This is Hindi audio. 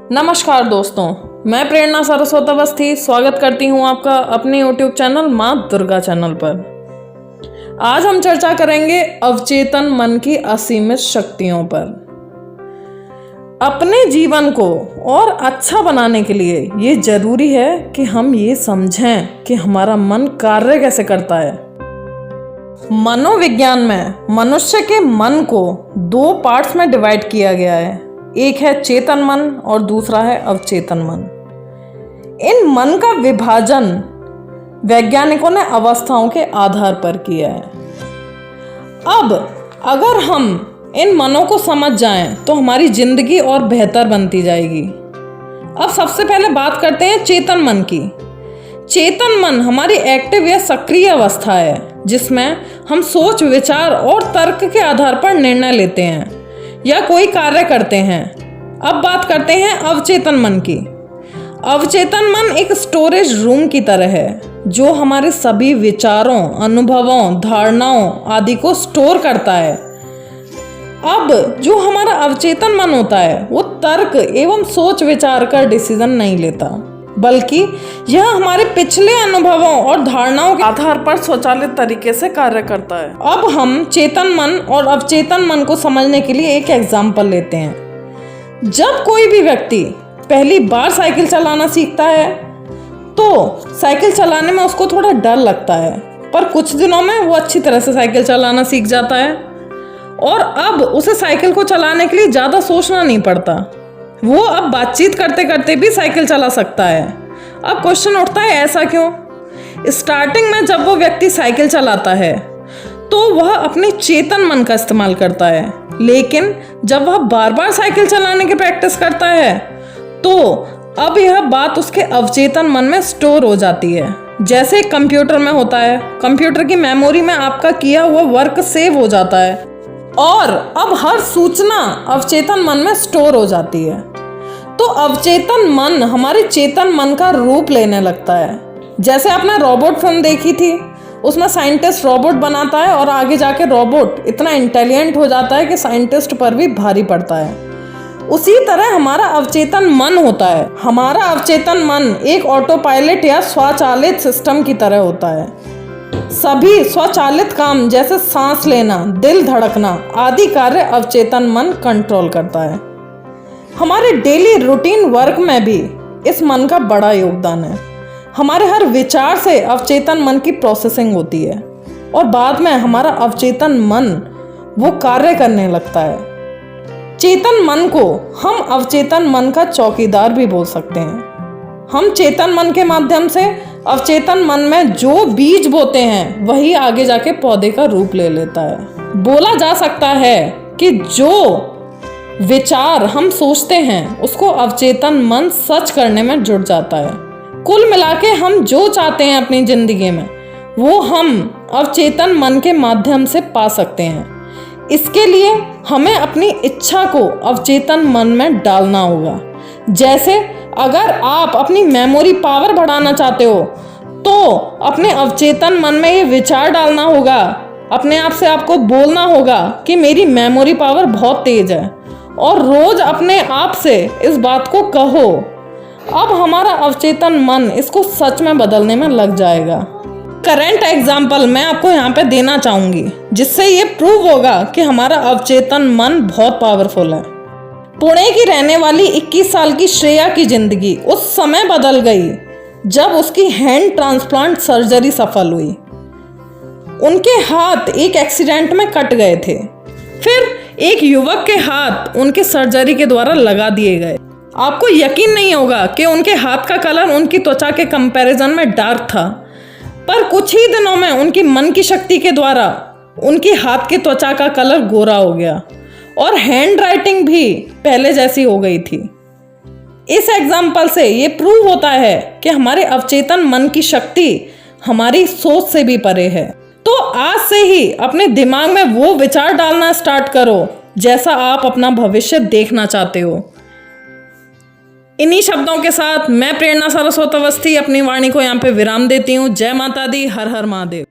नमस्कार दोस्तों, मैं प्रेरणा सरस्वत अवस्थी स्वागत करती हूं आपका अपने YouTube चैनल माँ दुर्गा चैनल पर। आज हम चर्चा करेंगे अवचेतन मन की असीमित शक्तियों पर। अपने जीवन को और अच्छा बनाने के लिए ये जरूरी है कि हम ये समझें कि हमारा मन कार्य कैसे करता है। मनोविज्ञान में मनुष्य के मन को दो पार्ट्स में डिवाइड किया गया है। एक है चेतन मन और दूसरा है अवचेतन मन। इन मन का विभाजन वैज्ञानिकों ने अवस्थाओं के आधार पर किया है। अब अगर हम इन मनों को समझ जाएं तो हमारी जिंदगी और बेहतर बनती जाएगी। अब सबसे पहले बात करते हैं चेतन मन की। चेतन मन हमारी एक्टिव या सक्रिय अवस्था है, जिसमें हम सोच विचार और तर्क के आधार पर निर्णय लेते हैं या कोई कार्य करते हैं। अब बात करते हैं अवचेतन मन की। अवचेतन मन एक स्टोरेज रूम की तरह है जो हमारे सभी विचारों, अनुभवों, धारणाओं आदि को स्टोर करता है। अब जो हमारा अवचेतन मन होता है वो तर्क एवं सोच विचार कर डिसीजन नहीं लेता, बल्कि यह हमारे पिछले अनुभवों और धारणाओं के आधार पर स्वचालित तरीके से कार्य करता है। अब हम चेतन मन और अवचेतन मन को समझने के लिए एक एग्जाम्पल लेते हैं। जब कोई भी व्यक्ति पहली बार साइकिल चलाना सीखता है तो साइकिल चलाने में उसको थोड़ा डर लगता है, पर कुछ दिनों में वो अच्छी तरह से साइकिल चलाना सीख जाता है और अब उसे साइकिल को चलाने के लिए ज़्यादा सोचना नहीं पड़ता। वो अब बातचीत करते करते भी साइकिल चला सकता है। अब क्वेश्चन उठता है, ऐसा क्यों? स्टार्टिंग में जब वो व्यक्ति साइकिल चलाता है तो वह अपने चेतन मन का इस्तेमाल करता है, लेकिन जब वह बार बार साइकिल चलाने की प्रैक्टिस करता है तो अब यह बात उसके अवचेतन मन में स्टोर हो जाती है। जैसे कंप्यूटर में होता है, कंप्यूटर की मेमोरी में आपका किया हुआ वर्क सेव हो जाता है और अब हर सूचना अवचेतन मन में स्टोर हो जाती है। तो अवचेतन मन हमारे चेतन मन का रूप लेने लगता है। जैसे आपने रोबोट फिल्म देखी थी, उसमें साइंटिस्ट रोबोट बनाता है और आगे जाके रोबोट इतना इंटेलिजेंट हो जाता है कि साइंटिस्ट पर भी भारी पड़ता है। उसी तरह हमारा अवचेतन मन होता है। हमारा अवचेतन मन एक ऑटो पायलट या स्वचालित सिस्टम की तरह होता है। सभी स्वचालित काम जैसे सांस लेना, दिल धड़कना आदि कार्य अवचेतन मन कंट्रोल करता है। हमारे डेली रूटीन वर्क में भी इस मन का बड़ा योगदान है। हमारे हर विचार से अवचेतन मन की प्रोसेसिंग होती है और बाद में हमारा अवचेतन मन वो कार्य करने लगता है। चेतन मन को हम अवचेतन मन का चौकीदार भी बोल सकते हैं। हम चेतन मन के माध्यम से अवचेतन मन में जो बीज बोते हैं वही आगे जाके पौधे का रूप ले लेता है। बोला जा सकता है कि जो विचार हम सोचते हैं उसको अवचेतन मन सच करने में जुट जाता है। कुल मिलाके हम जो चाहते हैं अपनी जिंदगी में वो हम अवचेतन मन के माध्यम से पा सकते हैं। इसके लिए हमें अपनी इच्छा को अवचेतन मन में डालना होगा। जैसे अगर आप अपनी मेमोरी पावर बढ़ाना चाहते हो तो अपने अवचेतन मन में ये विचार डालना होगा, अपने आप से आपको बोलना होगा कि मेरी मेमोरी पावर बहुत तेज है और रोज अपने आप से इस बात को कहो। अब हमारा अवचेतन मन इसको सच में बदलने में लग जाएगा। करंट एग्जाम्पल मैं आपको यहाँ पे देना चाहूँगी जिससे ये प्रूव होगा कि हमारा अवचेतन मन बहुत पावरफुल है। पुणे की रहने वाली 21 साल की श्रेया की जिंदगी उस समय बदल गई जब उसकी हैंड ट्रांसप्लांट सर्जरी सफल हुई। उनके हाथ एक एक्सीडेंट में कट गए थे, फिर एक युवक के हाथ उनके सर्जरी के द्वारा लगा दिए गए। आपको यकीन नहीं होगा कि उनके हाथ का कलर उनकी त्वचा के कंपैरिजन में डार्क था, पर कुछ ही दिनों में उनकी मन की शक्ति के द्वारा उनकी हाथ की त्वचा का कलर गोरा हो गया और हैंड राइटिंग भी पहले जैसी हो गई थी। इस एग्जाम्पल से ये प्रूव होता है कि हमारे अवचेतन मन की शक्ति हमारी सोच से भी परे है। तो आज से ही अपने दिमाग में वो विचार डालना स्टार्ट करो जैसा आप अपना भविष्य देखना चाहते हो। इन्हीं शब्दों के साथ मैं प्रेरणा सरस्वत अवस्थी अपनी वाणी को यहाँ पे विराम देती हूँ। जय माता दी, हर हर महादेव।